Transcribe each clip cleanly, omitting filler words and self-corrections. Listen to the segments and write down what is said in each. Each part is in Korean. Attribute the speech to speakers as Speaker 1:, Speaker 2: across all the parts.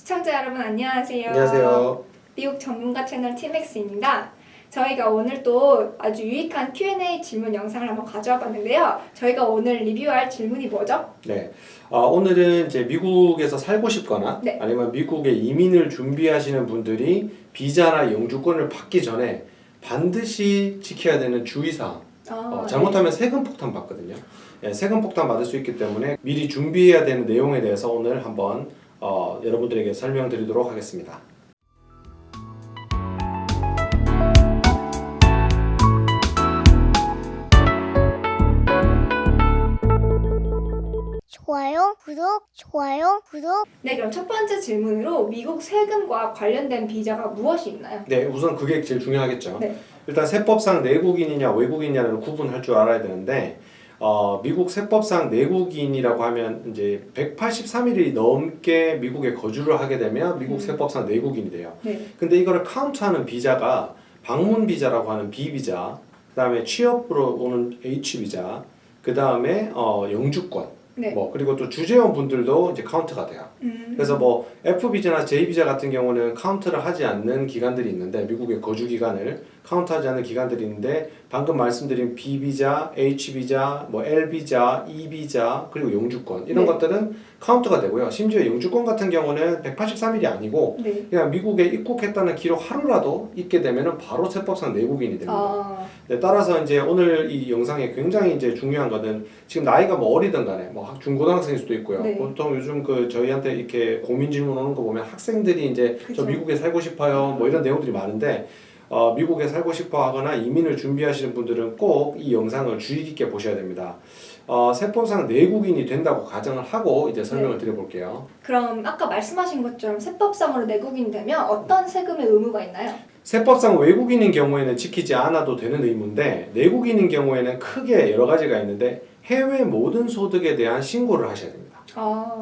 Speaker 1: 시청자 여러분 안녕하세요.
Speaker 2: 안녕하세요.
Speaker 1: 미국 전문가 채널 팀엑스입니다. 저희가 오늘 또 아주 유익한 Q&A 질문 영상을 한번 가져와 봤는데요. 저희가 오늘 리뷰할 질문이 뭐죠?
Speaker 2: 네, 오늘은 이제 미국에서 살고 싶거나
Speaker 1: 네.
Speaker 2: 아니면 미국에 이민을 준비하시는 분들이 비자나 영주권을 받기 전에 반드시 지켜야 되는 주의사항. 잘못하면 세금 폭탄 받거든요. 세금 폭탄 받을 수 있기 때문에 미리 준비해야 되는 내용에 대해서 오늘 한번 여러분들에게 설명드리도록 하겠습니다.
Speaker 3: 좋아요, 구독.
Speaker 1: 네, 그럼 첫 번째 질문으로 미국 세금과 관련된 비자가 무엇이 있나요?
Speaker 2: 네, 우선 그게 제일 중요하겠죠.
Speaker 1: 네.
Speaker 2: 일단 세법상 내국인이냐 외국인이냐를 구분할 줄 알아야 되는데 미국 세법상 내국인이라고 하면 이제 183일이 넘게 미국에 거주를 하게 되면 미국 세법상 내국인이 돼요.
Speaker 1: 네.
Speaker 2: 근데 이거를 카운트하는 비자가 방문 비자라고 하는 B 비자, 그다음에 취업으로 오는 H 비자, 그다음에 영주권,
Speaker 1: 네.
Speaker 2: 그리고 또 주재원 분들도 이제 카운트가 돼요. 그래서 뭐 F 비자나 J 비자 같은 경우는 카운트를 하지 않는 기간들이 있는데 미국의 거주 기간을 카운트하지 않는 기간들이 있는데 방금 말씀드린 B 비자, H 비자, 뭐 L 비자, E 비자 그리고 영주권 이런
Speaker 1: 네.
Speaker 2: 것들은 카운트가 되고요. 심지어 영주권 같은 경우는 183일이 아니고
Speaker 1: 네.
Speaker 2: 그냥 미국에 입국했다는 기록 하루라도 있게 되면은 바로 세법상 내국인이 됩니다. 네, 따라서 이제 오늘 이 영상에 굉장히 이제 중요한 거는 지금 나이가 뭐 어리든 간에 뭐 중고등학생일 수도 있고요.
Speaker 1: 네.
Speaker 2: 보통 요즘 그 저희한테 이렇게 고민 질문 오는 거 보면 학생들이 이제
Speaker 1: 그쵸.
Speaker 2: 저 미국에 살고 싶어요. 뭐 이런 내용들이 많은데 미국에 살고 싶어 하거나 이민을 준비하시는 분들은 꼭 이 영상을 주의 깊게 보셔야 됩니다. 세법상 내국인이 된다고 가정을 하고 이제 설명을 드려볼게요.
Speaker 1: 그럼 아까 말씀하신 것처럼 세법상으로 내국인 되면 어떤 세금의 의무가 있나요?
Speaker 2: 세법상 외국인인 경우에는 지키지 않아도 되는 의무인데 내국인인 경우에는 크게 여러 가지가 있는데 해외 모든 소득에 대한 신고를 하셔야 됩니다.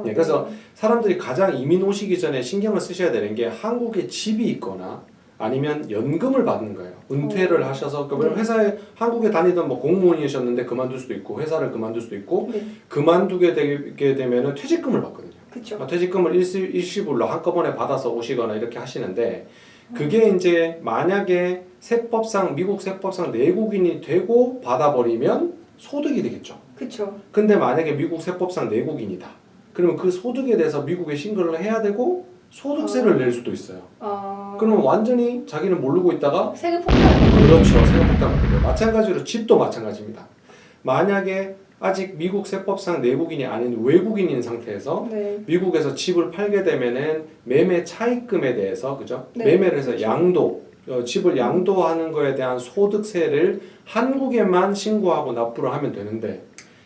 Speaker 2: 네, 그래서 사람들이 가장 이민 오시기 전에 신경을 쓰셔야 되는 게 한국에 집이 있거나 아니면 연금을 받는 거예요. 은퇴를 하셔서 왜냐면 회사에 한국에 다니던 뭐 공무원이셨는데 그만둘 수도 있고 회사를 그만둘 수도 있고
Speaker 1: 네.
Speaker 2: 그만두게 되게 되면은 퇴직금을 받거든요.
Speaker 1: 그렇죠.
Speaker 2: 퇴직금을 일시불로 한꺼번에 받아서 오시거나 이렇게 하시는데 그게 이제 만약에 세법상 미국 세법상 내국인이 되고 받아버리면 소득이 되겠죠.
Speaker 1: 그렇죠.
Speaker 2: 근데 만약에 미국 세법상 내국인이다. 그러면 그 소득에 대해서 미국에 신고를 해야 되고 소득세를 낼 수도 있어요. 그러면 완전히 자기는 모르고 있다가
Speaker 1: 세금 폭탄.
Speaker 2: 그렇죠. 세금 폭탄 받게 돼요. 마찬가지로 집도 마찬가지입니다. 만약에 아직 미국 세법상 내국인이 아닌 외국인인 상태에서
Speaker 1: 네.
Speaker 2: 미국에서 집을 팔게 되면은 매매 차익금에 대해서 그죠?
Speaker 1: 네.
Speaker 2: 매매를 해서 양도 집을 양도하는 거에 대한 소득세를 한국에만 신고하고 납부를 하면 되는데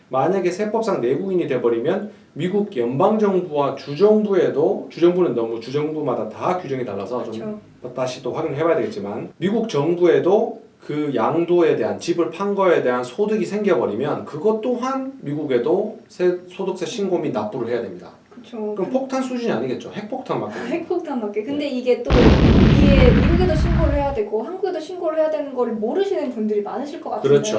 Speaker 2: 만약에 세법상 내국인이 돼버리면 미국 연방정부와 주정부는 너무 주정부마다 다 규정이 달라서 좀 다시 또 확인을 해봐야 되겠지만 미국 정부에도 그 양도에 대한 집을 판 거에 대한 소득이 생겨버리면 그것 또한 미국에도 소득세 신고 및 납부를 해야 됩니다.
Speaker 1: 그렇죠.
Speaker 2: 그럼 폭탄 수준이 아니겠죠. 핵폭탄 맞거든요.
Speaker 1: 핵폭탄 맞게. 근데 이게 또 이게 미국에도 신고를 해야 되고 한국에도 신고를 해야 되는 거를 모르시는 분들이 많으실 것 같은데.
Speaker 2: 그렇죠.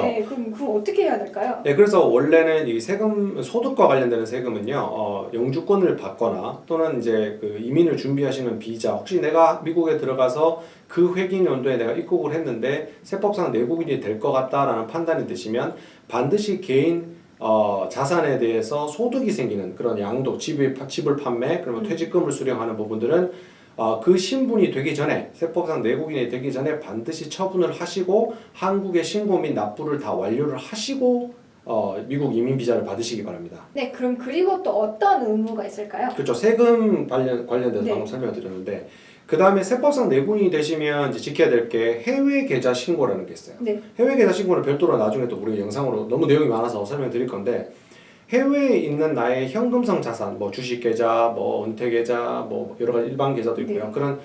Speaker 1: 그럼 어떻게 해야 될까요?
Speaker 2: 네, 그래서 원래는 이 세금 소득과 관련되는 세금은요, 영주권을 받거나 또는 이제 그 이민을 준비하시는 비자, 혹시 내가 미국에 들어가서 그 회기 연도에 내가 입국을 했는데 세법상 내국인이 될 것 같다라는 판단이 드시면 반드시 개인 자산에 대해서 소득이 생기는 그런 양도, 집을 판매, 그러면 퇴직금을 수령하는 부분들은 그 신분이 되기 전에 세법상 내국인이 되기 전에 반드시 처분을 하시고 한국의 신고 및 납부를 다 완료를 하시고 미국 이민 비자를 받으시기 바랍니다.
Speaker 1: 네, 그럼 그리고 또 어떤 의무가 있을까요?
Speaker 2: 그렇죠. 세금 관련돼서
Speaker 1: 네.
Speaker 2: 방금 설명드렸는데 그 다음에 세법상 내국인이 되시면 이제 지켜야 될 게 해외 계좌 신고라는 게 있어요.
Speaker 1: 네.
Speaker 2: 해외 계좌 신고는 별도로 나중에 또 우리가 영상으로 너무 내용이 많아서 설명드릴 건데 해외에 있는 나의 현금성 자산, 뭐 주식 계좌, 뭐 은퇴 계좌, 뭐 여러 가지 일반 계좌도 있고요.
Speaker 1: 네.
Speaker 2: 그런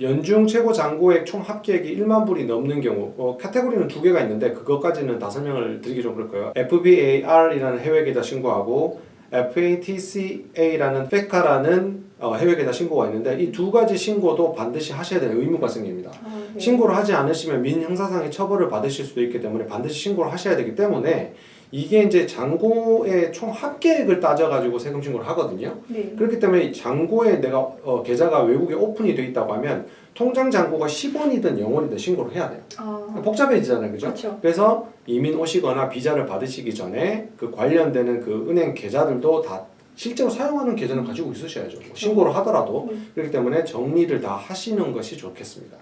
Speaker 2: 연중 최고 잔고액 총 합계액이 1만 불이 넘는 경우, 카테고리는 두 개가 있는데 그것까지는 다 설명을 드리기 좀 그럴 거예요. FBAR이라는 해외 계좌 신고하고 FATCA라는 FECA라는 해외 계좌 신고가 있는데 이 두 가지 신고도 반드시 하셔야 되는 의무가 생깁니다.
Speaker 1: 네.
Speaker 2: 신고를 하지 않으시면 민형사상의 처벌을 받으실 수도 있기 때문에 반드시 신고를 하셔야 되기 때문에 이게 이제 잔고의 총 합계액을 따져가지고 세금 신고를 하거든요.
Speaker 1: 네.
Speaker 2: 그렇기 때문에 잔고에 내가 계좌가 외국에 오픈이 돼 있다고 하면 통장 잔고가 10원이든 0원이든 신고를 해야 돼요. 복잡해지잖아요, 그죠?
Speaker 1: 그렇죠.
Speaker 2: 그래서 이민 오시거나 비자를 받으시기 전에 그 관련되는 그 은행 계좌들도 다 실제로 사용하는 계좌는 가지고 있으셔야죠. 뭐 신고를 하더라도. 그렇기 때문에 정리를 다 하시는 것이 좋겠습니다.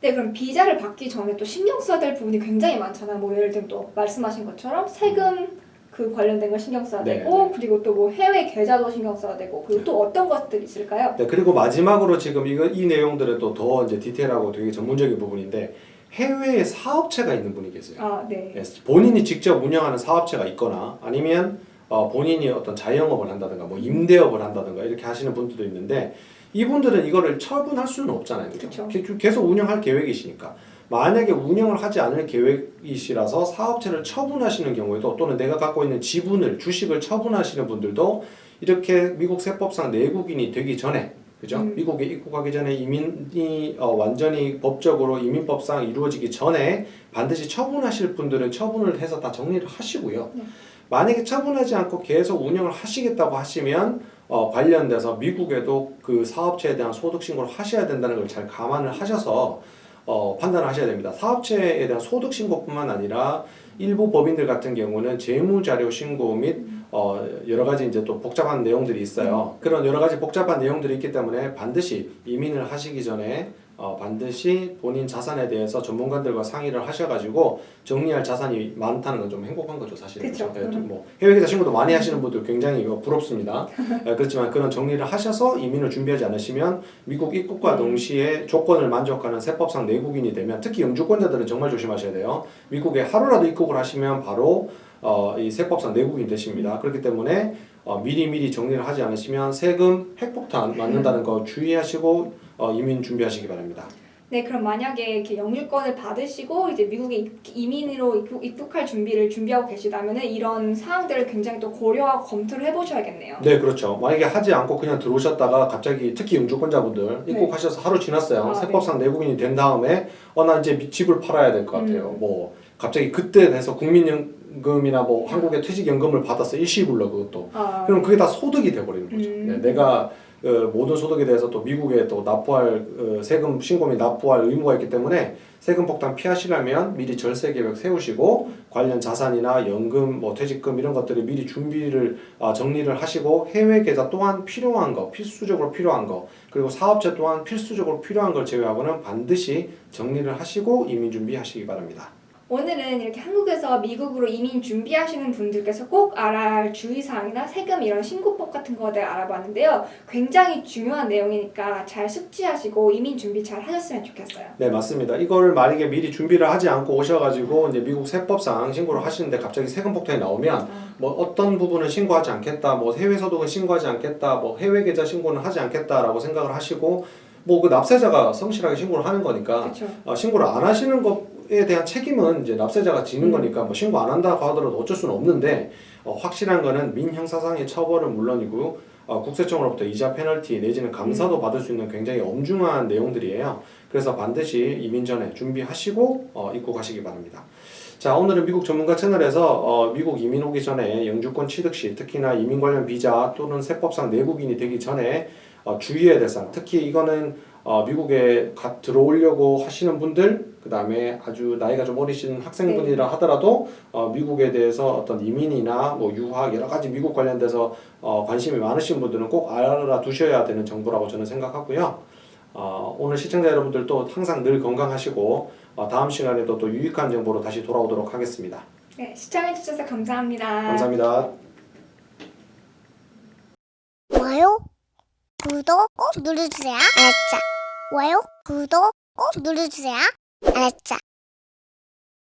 Speaker 1: 네, 그럼 비자를 받기 전에 또 신경 써야 될 부분이 굉장히 많잖아요. 뭐 예를 들면 또 말씀하신 것처럼 세금 그 관련된 거 신경 써야
Speaker 2: 네,
Speaker 1: 되고
Speaker 2: 네.
Speaker 1: 그리고 또 뭐 해외 계좌도 신경 써야 되고 그리고 또 어떤 것들이 있을까요?
Speaker 2: 네, 그리고 마지막으로 지금 이 내용들은 또 더 이제 디테일하고 되게 전문적인 부분인데 해외에 사업체가 있는 분이 계세요.
Speaker 1: 네.
Speaker 2: 네, 본인이 직접 운영하는 사업체가 있거나 아니면 본인이 어떤 자영업을 한다든가 뭐 임대업을 한다든가 이렇게 하시는 분들도 있는데 이분들은 이거를 처분할 수는 없잖아요. 그렇죠? 계속 운영할 계획이시니까. 만약에 운영을 하지 않을 계획이시라서 사업체를 처분하시는 경우에도 또는 내가 갖고 있는 지분을 주식을 처분하시는 분들도 이렇게 미국 세법상 내국인이 되기 전에 그죠? 미국에 입국하기 전에 이민이 완전히 법적으로 이민법상 이루어지기 전에 반드시 처분하실 분들은 처분을 해서 다 정리를 하시고요. 만약에 처분하지 않고 계속 운영을 하시겠다고 하시면 관련돼서 미국에도 그 사업체에 대한 소득 신고를 하셔야 된다는 걸 잘 감안을 하셔서 판단을 하셔야 됩니다. 사업체에 대한 소득 신고뿐만 아니라 일부 법인들 같은 경우는 재무자료 신고 및 여러 가지 이제 또 복잡한 내용들이 있어요. 그런 여러 가지 복잡한 내용들이 있기 때문에 반드시 이민을 하시기 전에 반드시 본인 자산에 대해서 전문가들과 상의를 하셔가지고 정리할 자산이 많다는 건 좀 행복한 거죠, 사실은.
Speaker 1: 그쵸.
Speaker 2: 뭐 해외 계좌 신고도 많이 하시는 분들 굉장히 부럽습니다. 그렇지만 그런 정리를 하셔서 이민을 준비하지 않으시면 미국 입국과 동시에 조건을 만족하는 세법상 내국인이 되면 특히 영주권자들은 정말 조심하셔야 돼요. 미국에 하루라도 입국을 하시면 바로 이 세법상 내국인 되십니다. 그렇기 때문에 미리 정리를 하지 않으시면 세금 핵폭탄 맞는다는 거 주의하시고 이민 준비하시기 바랍니다.
Speaker 1: 네, 그럼 만약에 이렇게 영유권을 받으시고 이제 미국에 이민으로 입국할 준비를 준비하고 계시다면은 이런 사항들을 굉장히 또 고려하고 검토를 해보셔야겠네요.
Speaker 2: 네, 그렇죠. 만약에 하지 않고 그냥 들어오셨다가 갑자기 특히 영주권자분들 입국하셔서 하루 지났어요. 세법상 내국인이 된 다음에 나 이제 집을 팔아야 될 것 같아요. 뭐 갑자기 그때 돼서 국민연금이나 뭐 한국의 퇴직연금을 받았어 일시불로 그것도. 그럼 그게 다 소득이 돼버리는 거죠. 네, 내가 모든 소득에 대해서 또 미국에 또 납부할 세금 신고 및 납부할 의무가 있기 때문에 세금 폭탄 피하시려면 미리 절세 계획 세우시고 관련 자산이나 연금, 뭐 퇴직금 이런 것들을 미리 준비를 정리를 하시고 해외 계좌 또한 필요한 거, 필수적으로 필요한 거 그리고 사업체 또한 필수적으로 필요한 걸 제외하고는 반드시 정리를 하시고 이민 준비하시기 바랍니다.
Speaker 1: 오늘은 이렇게 한국에서 미국으로 이민 준비하시는 분들께서 꼭 알아야 할 주의사항이나 세금 이런 신고법 같은 거를 알아봤는데요. 굉장히 중요한 내용이니까 잘 숙지하시고 이민 준비 잘 하셨으면 좋겠어요.
Speaker 2: 네, 맞습니다. 이걸 만약에 미리 준비를 하지 않고 오셔가지고 이제 미국 세법상 신고를 하시는데 갑자기 세금 폭탄이 나오면 뭐 어떤 부분은 신고하지 않겠다, 뭐 해외 소득은 신고하지 않겠다, 뭐 해외 계좌 신고는 하지 않겠다라고 생각을 하시고 뭐 그 납세자가 성실하게 신고를 하는 거니까 신고를 안 하시는 것에 대한 책임은 이제 납세자가 지는 거니까 뭐 신고 안 한다고 하더라도 어쩔 수는 없는데 확실한 거는 민형사상의 처벌은 물론이고 국세청으로부터 이자 페널티 내지는 감사도 받을 수 있는 굉장히 엄중한 내용들이에요. 그래서 반드시 이민 전에 준비하시고 입국하시기 바랍니다. 자, 오늘은 미국 전문가 채널에서 미국 이민 오기 전에 영주권 취득 시 특히나 이민 관련 비자 또는 세법상 내국인이 되기 전에 주의해야 될 사항, 특히 이거는 미국에 들어오려고 하시는 분들, 그 다음에 아주 나이가 좀 어리신 학생분이라 하더라도 미국에 대해서 어떤 이민이나 뭐 유학 여러 가지 미국 관련돼서 관심이 많으신 분들은 꼭 알아두셔야 되는 정보라고 저는 생각하고요. 오늘 시청자 여러분들도 항상 늘 건강하시고 다음 시간에도 또 유익한 정보로 다시 돌아오도록 하겠습니다.
Speaker 1: 네, 시청해주셔서 감사합니다.
Speaker 2: 감사합니다.
Speaker 3: 좋아요, 구독 꼭 눌러주세요. 알았죠? 좋아요, 구독 꼭 눌러주세요. 알았죠?